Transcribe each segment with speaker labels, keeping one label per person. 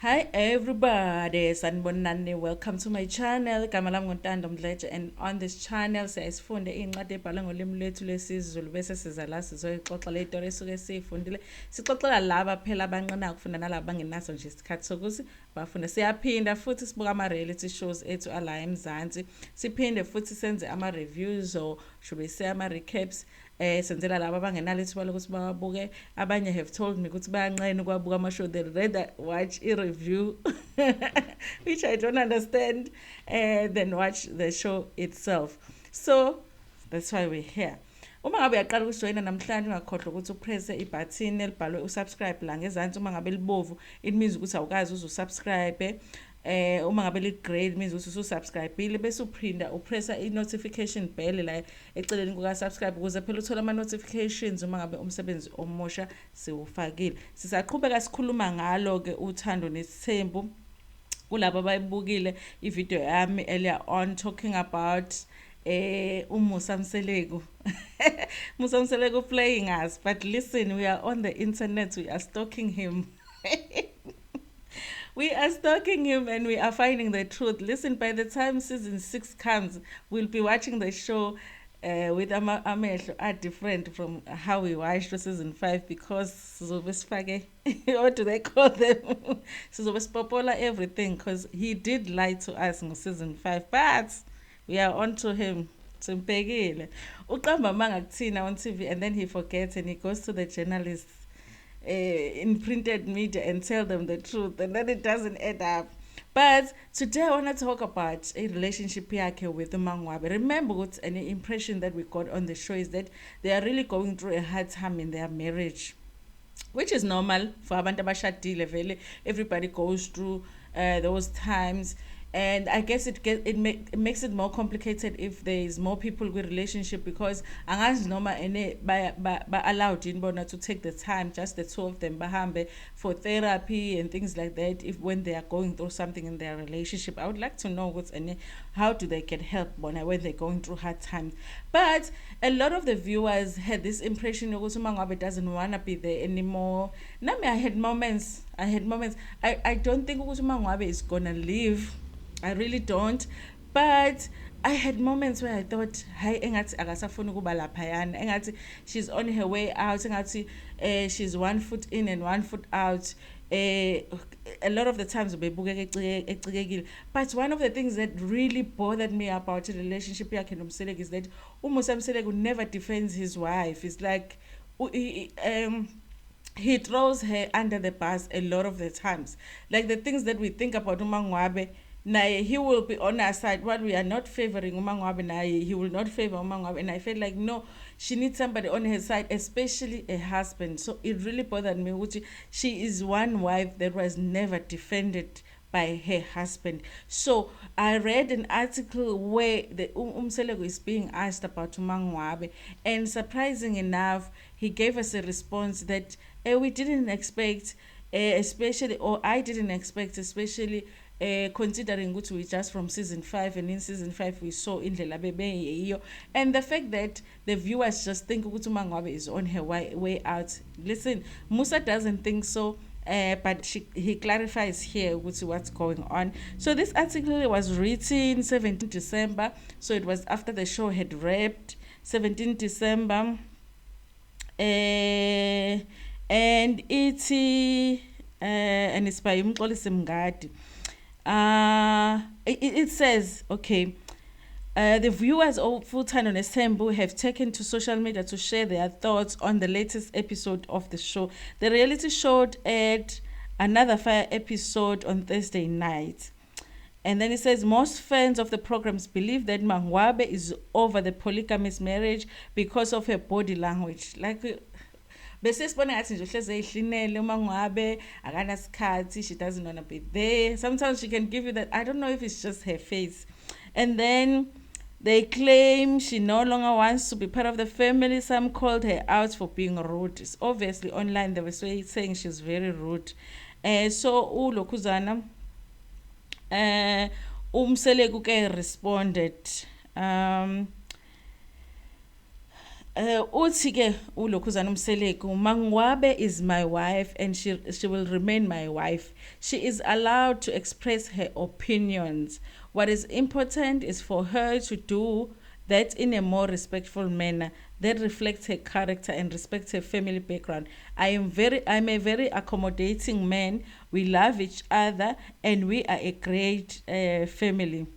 Speaker 1: Hi everybody, sanibonani. Welcome to my channel. Igama lami nguNtando Mdletshe, and on this channel siyasifunde iy'ncwadi ebhalwe ngolimi lwethu lwesiZulu bese siza la sizoyixoxa le yitori esuke siyifundile. Sixoxela laba phela abanqina ukufunda nalaba bangenaso nje isikhathi sokuthi bafunde. Siyaphinda futhi sibuka ama-reality shows ethu ala eMzansi. Siphinde futhi senze ama-reviews or should we say ama-recaps senzela laba abangenalo ithuba lokuthi bawabuke. Abanye have told me ukuthi bayanqena ukwabuka ama-show, they rather watch i-review which I don't understand, than watch the show itself. So that's why we're here. Uma ngabe uyaqala ukujoyina namhlanje ungakhohlwa ukuthi upresse ibutton elibhalwe usubscribe la ngezansi. Uma ngabe libovu it means ukuthi awukazi uzusubscribe. Uma ngabe li-grey it means ukuthi ususubscribe-ile bese uphinda upressa i-notification bell la eceleni kuka-subscribe ukuze phela uthole ama-notifications uma ngabe umsebenzi omusha siwufakile. Sisaqhubeka sikhuluma ngalo-ke uthando nesithembu kulabo abayibukile ivideo yami earlier on talking about Musa Mseleku. Musa Mseleku playing us, but listen, we are on the internet, we are stalking him. We are stalking him and we are finding the truth. Listen, by the time season 6 comes, we'll be watching the show with amehlo are different from how we watched season 5 because sizobesifake what do they call them? Sizobesipopola everything because he did lie to us in season 5, but we are on to him. Simpekile. Uqamba manga kuthina on TV and then he forgets and he goes to the journalists in printed media and tell them the truth, and then it doesn't add up. But today I want to talk about a relationship yakhe with uMangwabe. Remember what an impression that we got on the show is that they are really going through a hard time in their marriage, which is normal for abantu abashadile vele. Everybody goes through those times, and I guess it makes it more complicated if there is more people with relationship, because angazi noma ene ba allowed in bona to take the time, just the two of them bahambe for therapy and things like that if when they are going through something in their relationship. I would like to know what's ene, how do they get help bona when they're going through hard times. But a lot of the viewers had this impression ukuthi uMangwabe doesn't want to be there anymore. Nami I had moments. I don't think ukuthi uMangwabe is gonna leave. I really don't. But I had moments where I thought, hi, engathi akasafuna ukuba laphayana. Engathi she's on her way out. Engathi she's 1 foot in and 1 foot out. A lot of the times but one of the things that really bothered me about the relationship yakhe noMseleko is that uMusa Mseleko never defends his wife. It's like he throws her under the bus a lot of the times. Like the things that we think about uMangwabe, naye he will be on our side. While we are not favoring uMangwabe, naye he will not favor uMangwabe. And I felt like, no, she needs somebody on her side, especially a husband. So it really bothered me, which she is one wife that was never defended by her husband. So I read an article where the Mseleko is being asked about uMangwabe, and surprising enough, he gave us a response that we didn't expect, especially, or I didn't expect, especially considering ukuthi we just from season 5, and in season 5 we saw indlela bebeyiyo, and the fact that the viewers just think ukuthi uMangwabe is on her way out. Listen, Musa doesn't think so. But he clarifies here what's going on. So this article was written 17 December, so it was after the show had wrapped. 17 December, and it's by Mxolisi Mngadi. It says, okay, the viewers of Full Time on Esembu have taken to social media to share their thoughts on the latest episode of the show. The reality show aired another fire episode on Thursday night. And then it says, most fans of the programs believe that Mangwabe is over the polygamous marriage because of her body language. Like, besesibona ngathi nje uhleze ehlinele uMangwabe akanasikhathi, she doesn't want to be there. Sometimes she can give you that. I don't know if it's just her face. And then they claim she no longer wants to be part of the family. Some called her out for being rude. It's obviously online they were saying she's very rude. So uLokuzana Mseleko ke responded. Uthi ke uLokhuzana Mseleku, Mangwabe is my wife and she will remain my wife. She is allowed to express her opinions. What is important is for her to do that in a more respectful manner that reflects her character and respects her family background. I'm a very accommodating man. We love each other and we are a great family.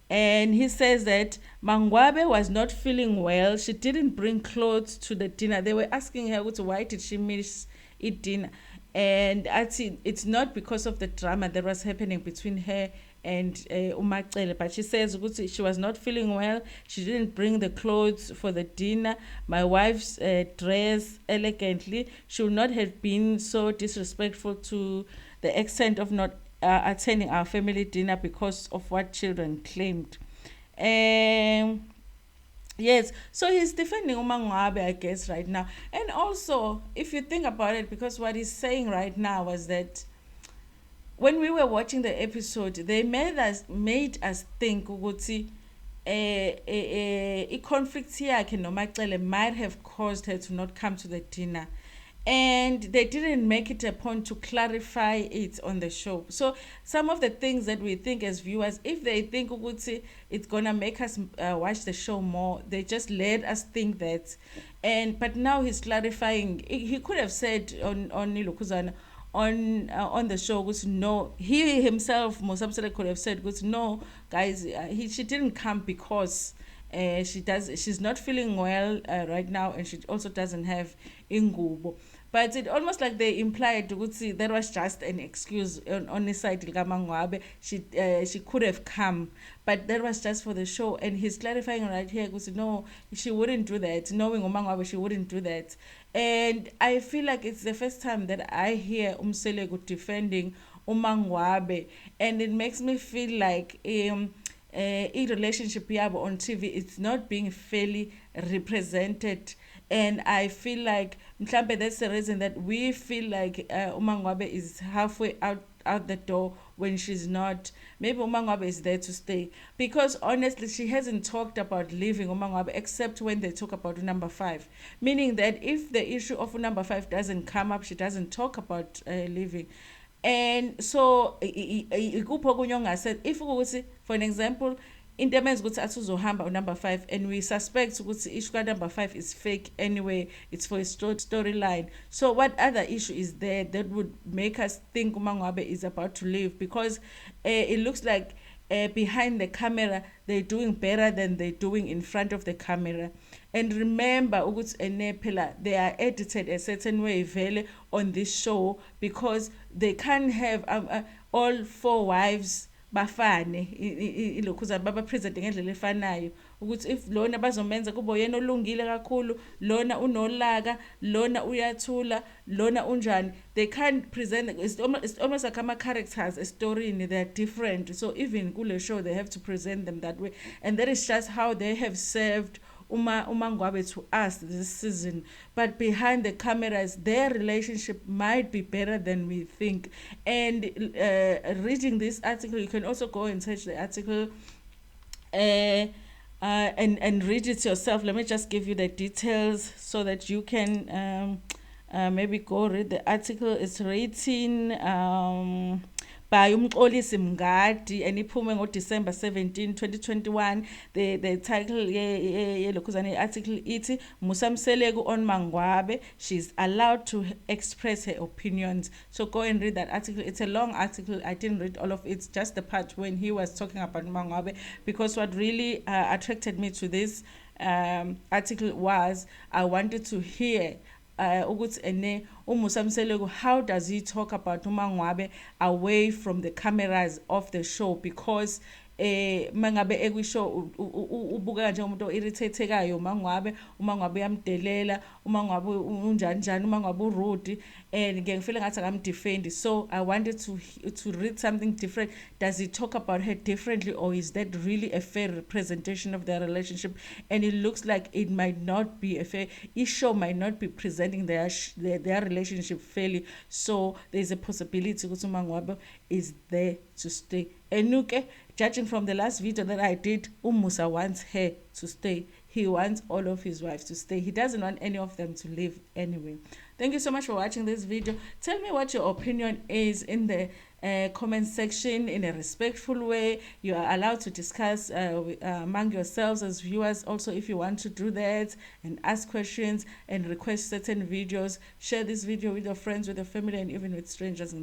Speaker 1: And he says that Mangwabe was not feeling well. She didn't bring clothes to the dinner. They were asking her, why did she miss eat dinner? And actually, it's not because of the drama that was happening between her and Umacele, but she says she was not feeling well. She didn't bring the clothes for the dinner. My wife's dress elegantly. She would not have been so disrespectful to the extent of not attending our family dinner because of what children claimed. Um, yes, so he's defending Umangwabe, I guess, right now. And also, if you think about it, because what he's saying right now was that when we were watching the episode, they made us think ukuthi i-conflict yakhe noMacele might have caused her to not come to the dinner, and they didn't make it a point to clarify it on the show. So some of the things that we think as viewers, if they think ukuthi it's gonna make us watch the show more, they just let us think that. And but now he's clarifying. He could have said on Nilukuzana on the show was no, he himself Mosamsele could have said was no, guys, she didn't come because she's not feeling well right now, and she also doesn't have ingubo. But it almost like they implied ukuthi that was just an excuse on the side Mangwabe. She could have come, but that was just for the show. And he's clarifying right here because no, she wouldn't do that. Knowing Umangwabe, she wouldn't do that. And I feel like it's the first time that I hear Umselego defending Umangwabe, and it makes me feel like a relationship yabo on TV, it's not being fairly represented. And I feel like mhlambe that's the reason that we feel like Umangwabe is halfway out the door when she's not. Maybe Umangwabe is there to stay, because honestly she hasn't talked about leaving Umangwabe except when they talk about number 5, meaning that if the issue of number 5 doesn't come up, she doesn't talk about leaving. And so ikuphi okunye ongasaid if ukuthi for an example into emenza ukuthi athi uzohamba unumber 5 and we suspect ukuthi issue number 5 is fake anyway, it's for a storyline. So what other issue is there that would make us think Umangwabe is about to leave? Because it looks like behind the camera they're doing better than they're doing in front of the camera. And remember ukuthi phela they are edited a certain way vele on this show, because they can't have all 4 wives bafane ilokhuzana babapresente ngendlela efanayo, ukuthi if lona bazomenza kube yena olungile kakhulu, lona unolaka, lona uyathula, lona unjani. They can't present it's almost like ama-characters estoryini, they're different. So even kule show they have to present them that way, and that is just how they have served Umangwabe to us this season. But behind the cameras their relationship might be better than we think. And reading this article, you can also go and search the article and read it yourself. Let me just give you the details so that you can maybe go read the article. It's written by umxolisi Mngadi and iphume ngoDecember 17 2021. The title yelokhuzana article ithi Musamseleku on Mangwabe, she's allowed to express her opinions. So go and read that article. It's a long article, I didn't read all of it, it's just the part when he was talking about Mangwabe, because what really attracted me to this article was I wanted to hear ukuthi ene uMusamseleku, how does he talk about Umangwabe away from the cameras of the show? Because mangabe ekwishow ubuka njengomuntu irritateekayo Umangwabe uyamdelela, Umangwabe unjani njani, Umangwabe urude, and ngiyangifeel ngathi akamdefend. So I wanted to read something different. Does he talk about her differently, or is that really a fair representation of their relationship? And it looks like it might not be a fair, each show might not be presenting their relationship fairly. So there's a possibility that Umangwabe is there to stay. Enuke, judging from the last video that I did, Umusa wants her to stay. he wants all of his wives to stay. He doesn't want any of them to leave anyway. Thank you so much for watching this video. Tell me what your opinion is in the comment section in a respectful way. You are allowed to discuss among yourselves as viewers also, if you want to do that, and ask questions and request certain videos. Share this video with your friends, with your family, and even with strangers.